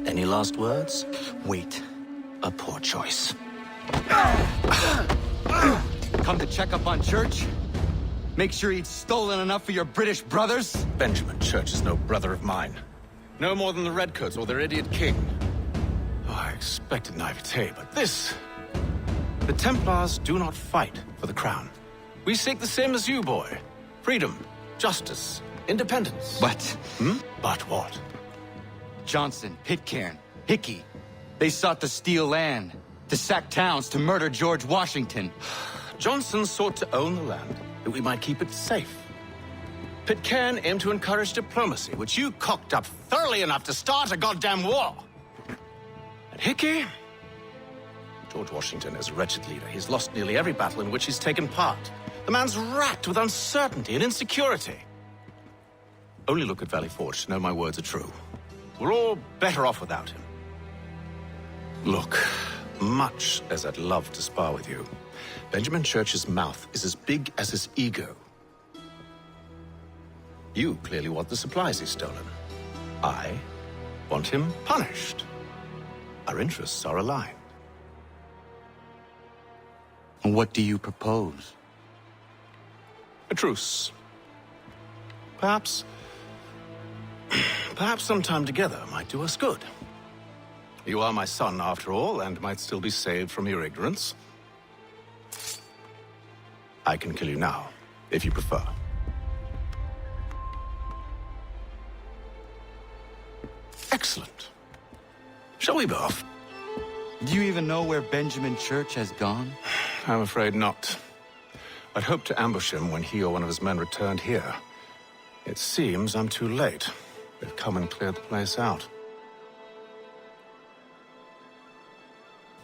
Any last words? Wait. A poor choice. Come to check up on Church? Make sure he'd stolen enough for your British brothers? Benjamin Church is no brother of mine. No more than the Redcoats or their idiot king. Oh, I expected naivete, but this... The Templars do not fight for the crown. We seek the same as you, boy. Freedom, justice, independence. But... But what? Johnson, Pitcairn, Hickey, they sought to steal land, to sack towns, to murder George Washington. Johnson sought to own the land, that we might keep it safe. Pitcairn aimed to encourage diplomacy, which you cocked up thoroughly enough to start a goddamn war. And Hickey? George Washington is a wretched leader. He's lost nearly every battle in which he's taken part. The man's racked with uncertainty and insecurity. Only look at Valley Forge to know my words are true. We're all better off without him. Look, much as I'd love to spar with you, Benjamin Church's mouth is as big as his ego. You clearly want the supplies he's stolen. I want him punished. Our interests are aligned. What do you propose? A truce. Perhaps some time together might do us good. You are my son, after all, and might still be saved from your ignorance. I can kill you now, if you prefer. Excellent. Shall we be off? Do you even know where Benjamin Church has gone? I'm afraid not. I'd hoped to ambush him when he or one of his men returned here. It seems I'm too late. They've come and cleared the place out.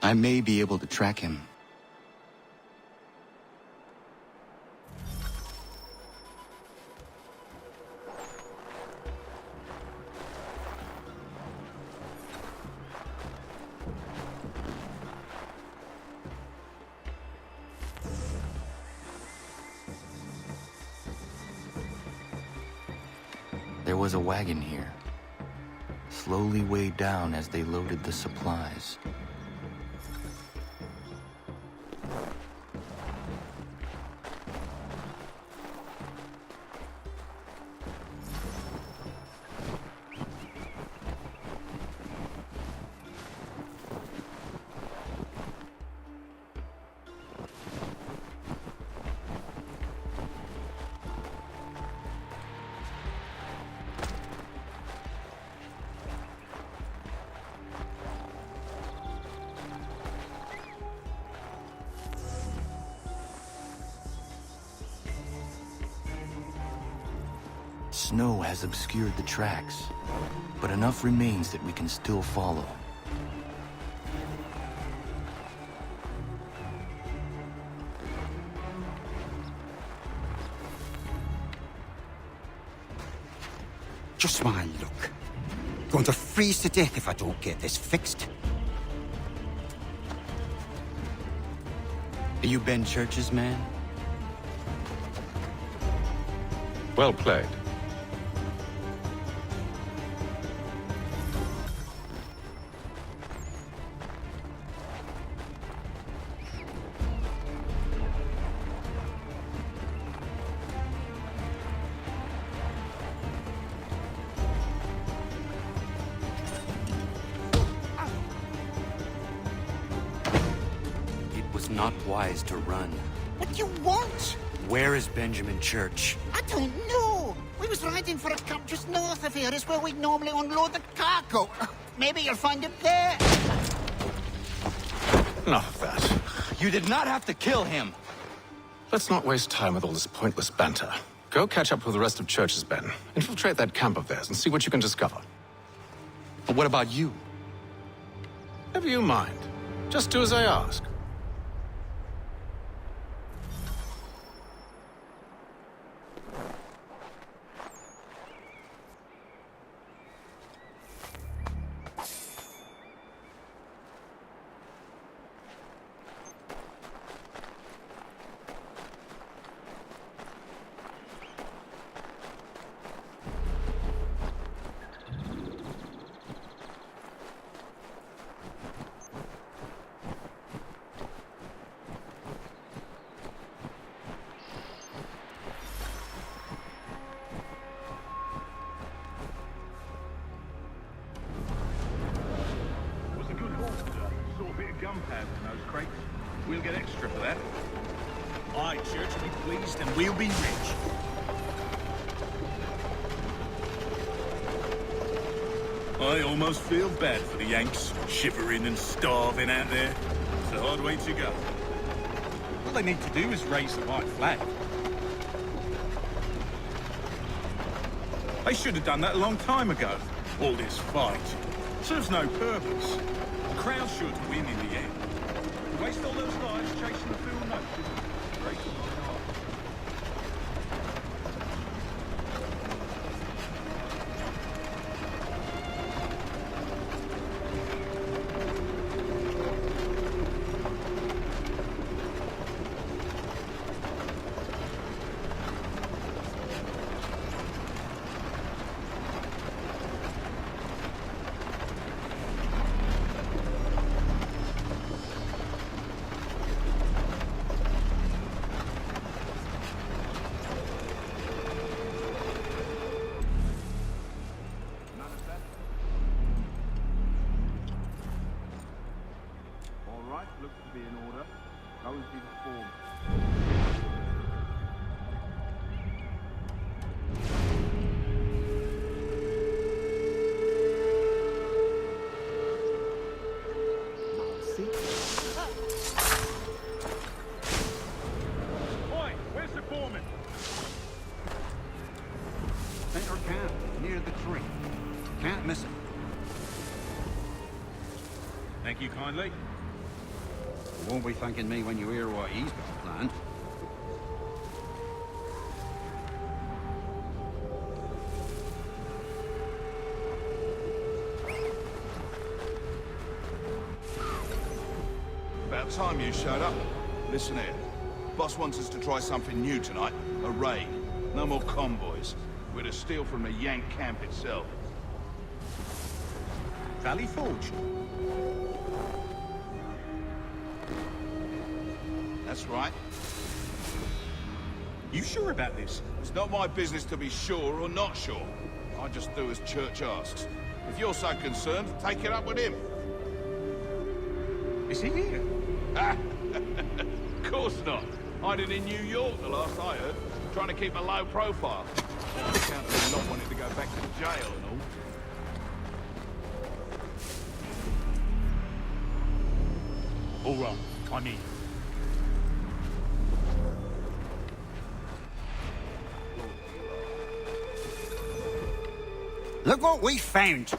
I may be able to track him. There was a wagon here, slowly weighed down as they loaded the supplies. Snow has obscured the tracks, but enough remains that we can still follow. Just my luck. Going to freeze to death if I don't get this fixed. Are you Ben Church's man? Well played. Not wise to run. What do you want? Where is Benjamin Church? I don't know. We was riding for a camp just north of here. Is where we'd normally unload the cargo. Maybe you'll find him there. Enough of that. You did not have to kill him. Let's not waste time with all this pointless banter. Go catch up with the rest of Church's men. Infiltrate that camp of theirs and see what you can discover. But what about you? Never you mind. Just do as I ask. gunpowder in those crates. We'll get extra for that. Aye, Church will be pleased and we'll be rich. I almost feel bad for the Yanks, shivering and starving out there. It's a hard way to go. All they need to do is raise the white flag. They should have done that a long time ago. All this fight serves no purpose. The crowd should win in the end. Waste all those lives chasing the field notion. Great. Looks to be in order. Go and see the form. Oi, where's the foreman? Center camp, near the tree. Can't miss it. Thank you kindly. You won't be thanking me when you hear what he's got planned. About time you showed up. Listen here. Boss wants us to try something new tonight. A raid. No more convoys. We're to steal from the Yank camp itself. Valley Forge. That's right. You sure about this? It's not my business to be sure or not sure. I just do as Church asks. If you're so concerned, take it up with him. Is he here? Of course not. Hiding in New York, the last I heard. Trying to keep a low profile. On account of him not wanting to go back to jail and all. All right, I'm in. Look what we found!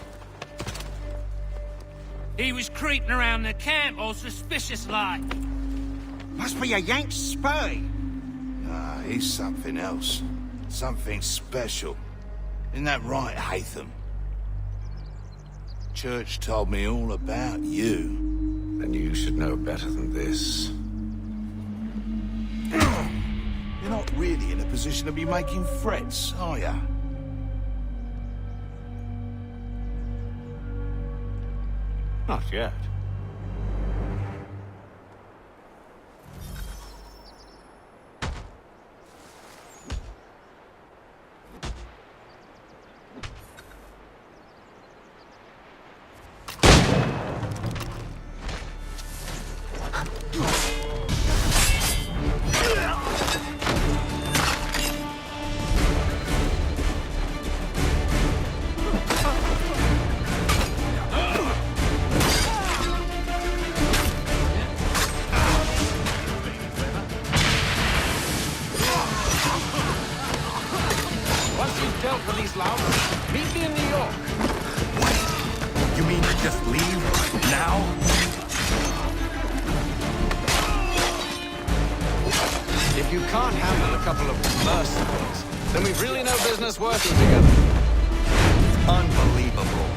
He was creeping around the camp all suspicious-like. Must be a Yank spy! Ah, he's something else. Something special. Isn't that right, Haytham? Church told me all about you. Then you should know better than this. You're not really in a position to be making threats, are ya? Not yet. Dealt with these louts. Meet me in New York. What? You mean to just leave? Now? If you can't handle a couple of mercenaries, then we've really no business working together. Unbelievable.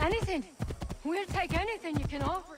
Anything. We'll take anything you can offer.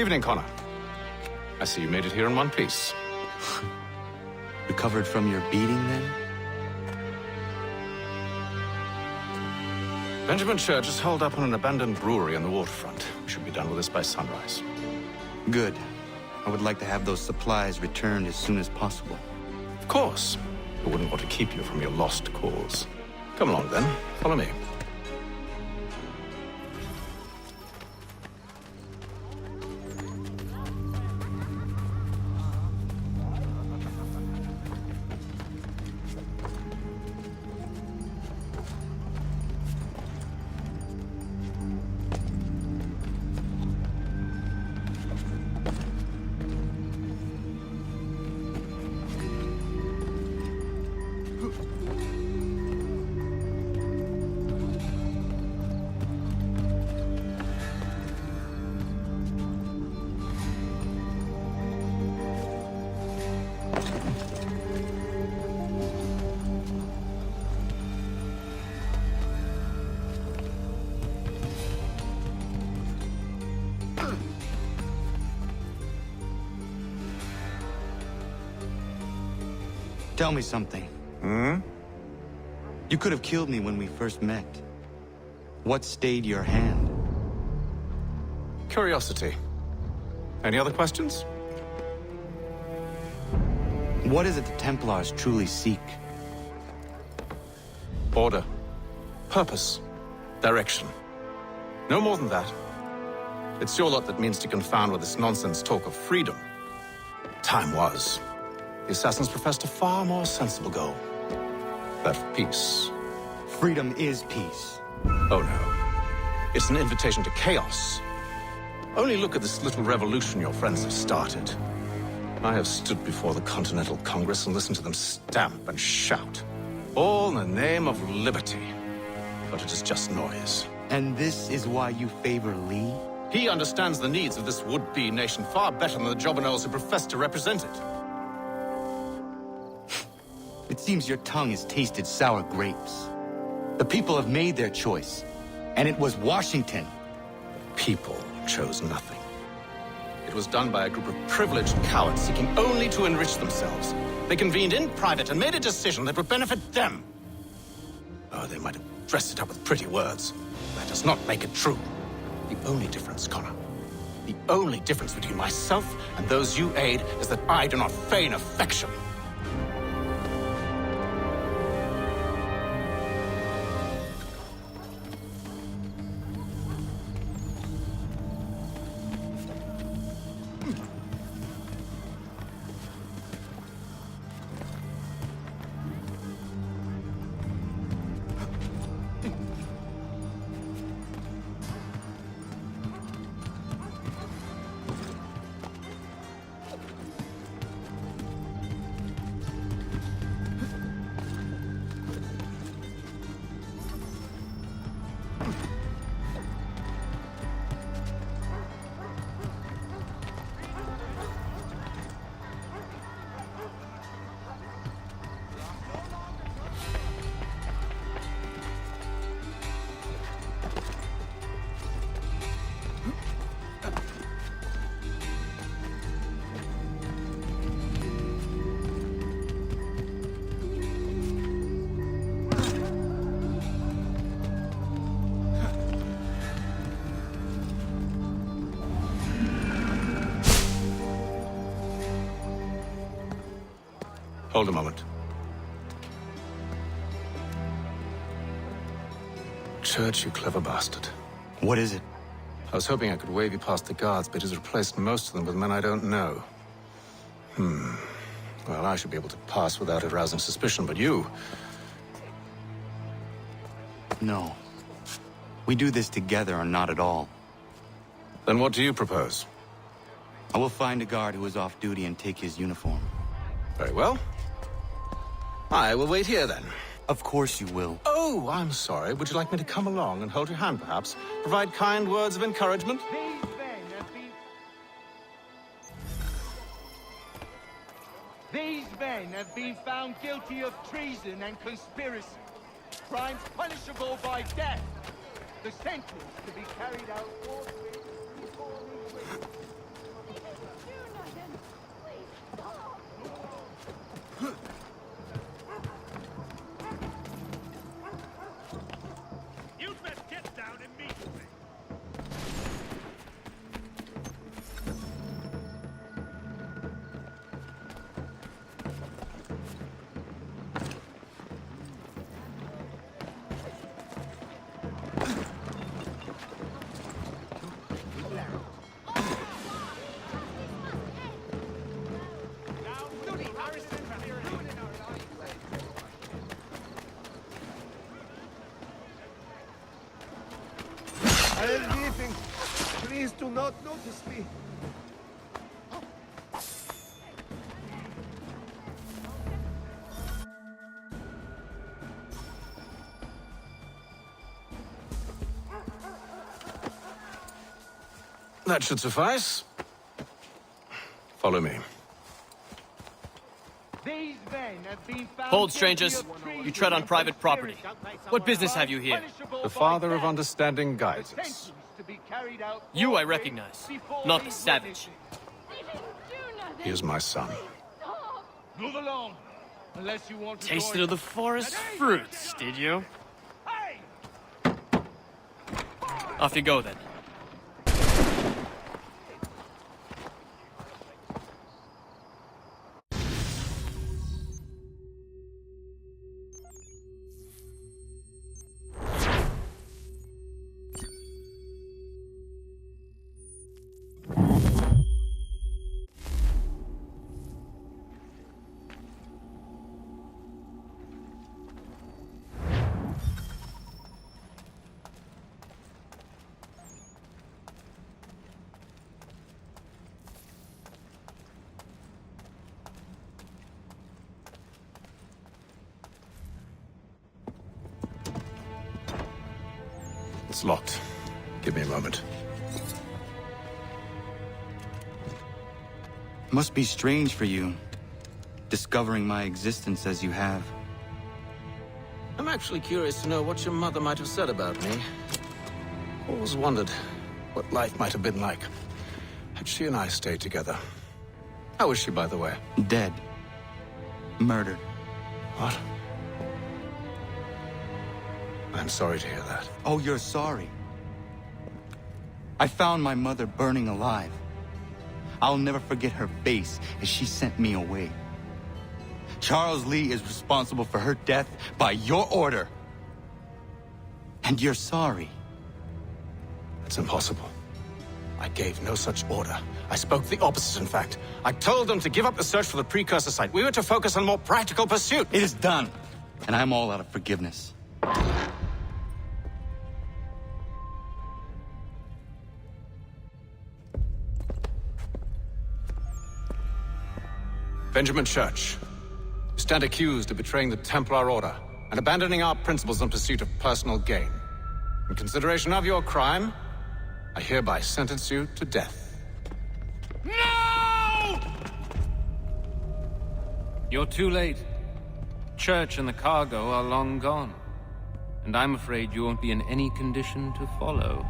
Evening, Conor. I see you made it here in one piece. Recovered from your beating, then? Benjamin Church is holed up on an abandoned brewery on the waterfront. We should be done with this by sunrise. Good. I would like to have those supplies returned as soon as possible. Of course. I wouldn't want to keep you from your lost cause. Come along, then. Follow me. Tell me something. You could have killed me when we first met. What stayed your hand? Curiosity. Any other questions? What is it the Templars truly seek? Order. Purpose. Direction. No more than that. It's your lot that means to confound with this nonsense talk of freedom. Time was. The assassins professed a far more sensible goal. That of peace. Freedom is peace. Oh no. It's an invitation to chaos. Only look at this little revolution your friends have started. I have stood before the Continental Congress and listened to them stamp and shout. All in the name of liberty. But it is just noise. And this is why you favor Lee? He understands the needs of this would-be nation far better than the jobberknolls who profess to represent it. It seems your tongue has tasted sour grapes. The people have made their choice, and it was Washington. People chose nothing. It was done by a group of privileged cowards seeking only to enrich themselves. They convened in private and made a decision that would benefit them. Oh, they might have dressed it up with pretty words. That does not make it true. The only difference, Conor, the only difference between myself and those you aid is that I do not feign affection. Hold a moment. Church, you clever bastard. What is it? I was hoping I could wave you past the guards, but he's replaced most of them with men I don't know. Well, I should be able to pass without arousing suspicion, but you... No. We do this together or not at all. Then what do you propose? I will find a guard who is off duty and take his uniform. Very well. I will wait here, then. Of course you will. Oh, I'm sorry. Would you like me to come along and hold your hand, perhaps? Provide kind words of encouragement? These men have been found guilty of treason and conspiracy. Crimes punishable by death. The sentence to be carried out forthwith before the witness. You best get down immediately. I am leaving. Please do not notice me. That should suffice. Follow me. These men have been found Hold, guilty strangers. of treason You tread on and private property. conspiracy. What business have you here? Punishable The by father of death. understanding guides The us. sentence to be carried out You I forthwith recognize, before not the these savage. witnesses. He is my son. Move along. Unless you want to Tasted join of the forest fruits, did you? Hey! Off you go then. It's locked. Give me a moment. Must be strange for you, discovering my existence as you have. I'm actually curious to know what your mother might have said about me. Always wondered what life might have been like had she and I stayed together. How is she, by the way? Dead. Murdered. What? I'm sorry to hear that. Oh, you're sorry. I found my mother burning alive. I'll never forget her face as she sent me away. Charles Lee is responsible for her death by your order. And you're sorry. It's impossible. I gave no such order. I spoke the opposite, in fact. I told them to give up the search for the precursor site. We were to focus on more practical pursuit. It is done, and I'm all out of forgiveness. Benjamin Church, you stand accused of betraying the Templar Order and abandoning our principles in pursuit of personal gain. In consideration of your crime, I hereby sentence you to death. No! You're too late. Church and the cargo are long gone. And I'm afraid you won't be in any condition to follow.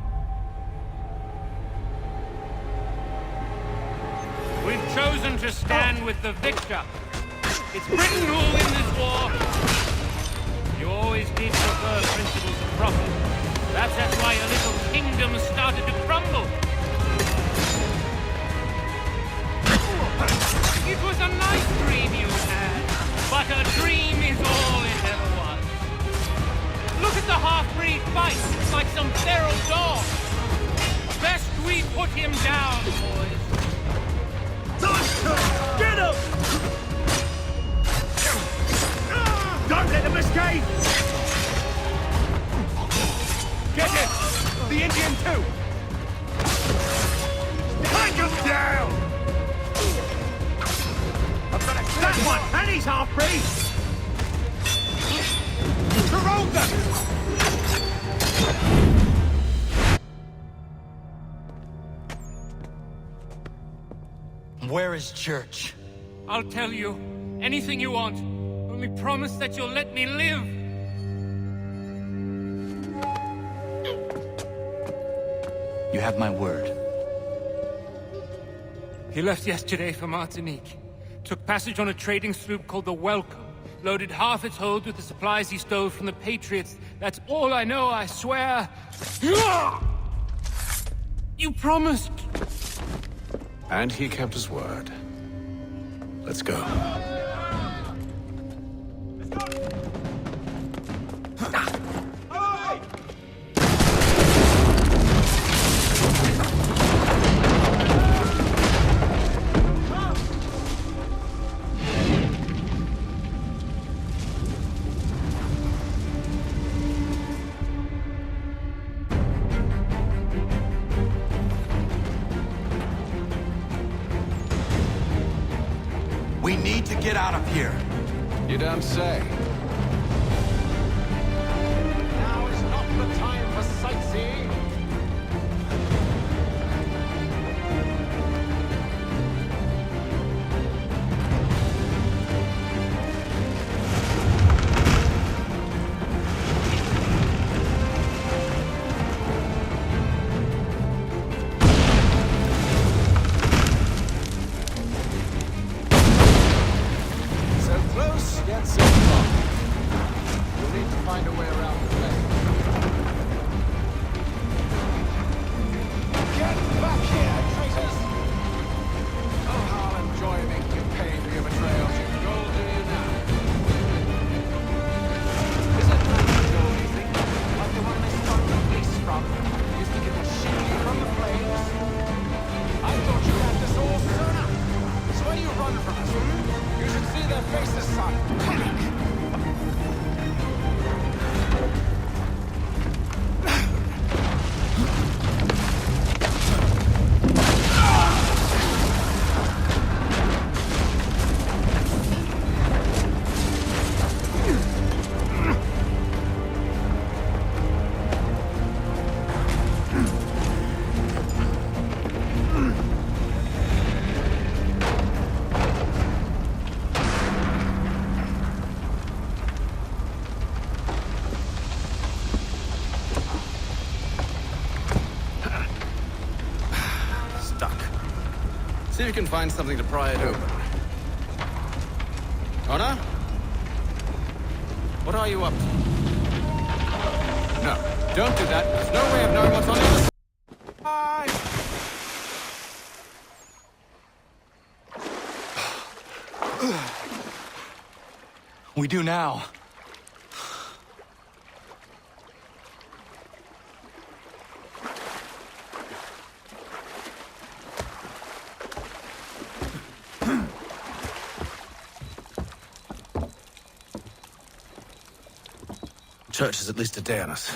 We've chosen to stand with the victor. It's Britain who will win this war. You always did prefer principles of profit. That's why your little kingdom started to crumble. It was a nice dream you had, but a dream is all it ever was. Look at the half-breed fight like some feral dog. Best we put him down, boys. Get him! Don't let him escape! Get it! The Indian too! Take him down! I've got that one! And he's half-breed! Corrode them! Where is Church? I'll tell you anything you want. Only promise that you'll let me live. You have my word. He left yesterday for Martinique. Took passage on a trading sloop called the Welcome. Loaded half its hold with the supplies he stole from the Patriots. That's all I know, I swear. You promised. And he kept his word. Let's go. We need to get out of here. You don't say. Now is not the time for sightseeing. So close, yet See if you can find something to pry it open. Conor? What are you up to? No, don't do that. There's no way of knowing what's on the other side. We do now. Church is at least a day on us.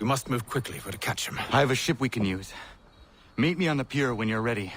We must move quickly if we're to catch him. I have a ship we can use. Meet me on the pier when you're ready.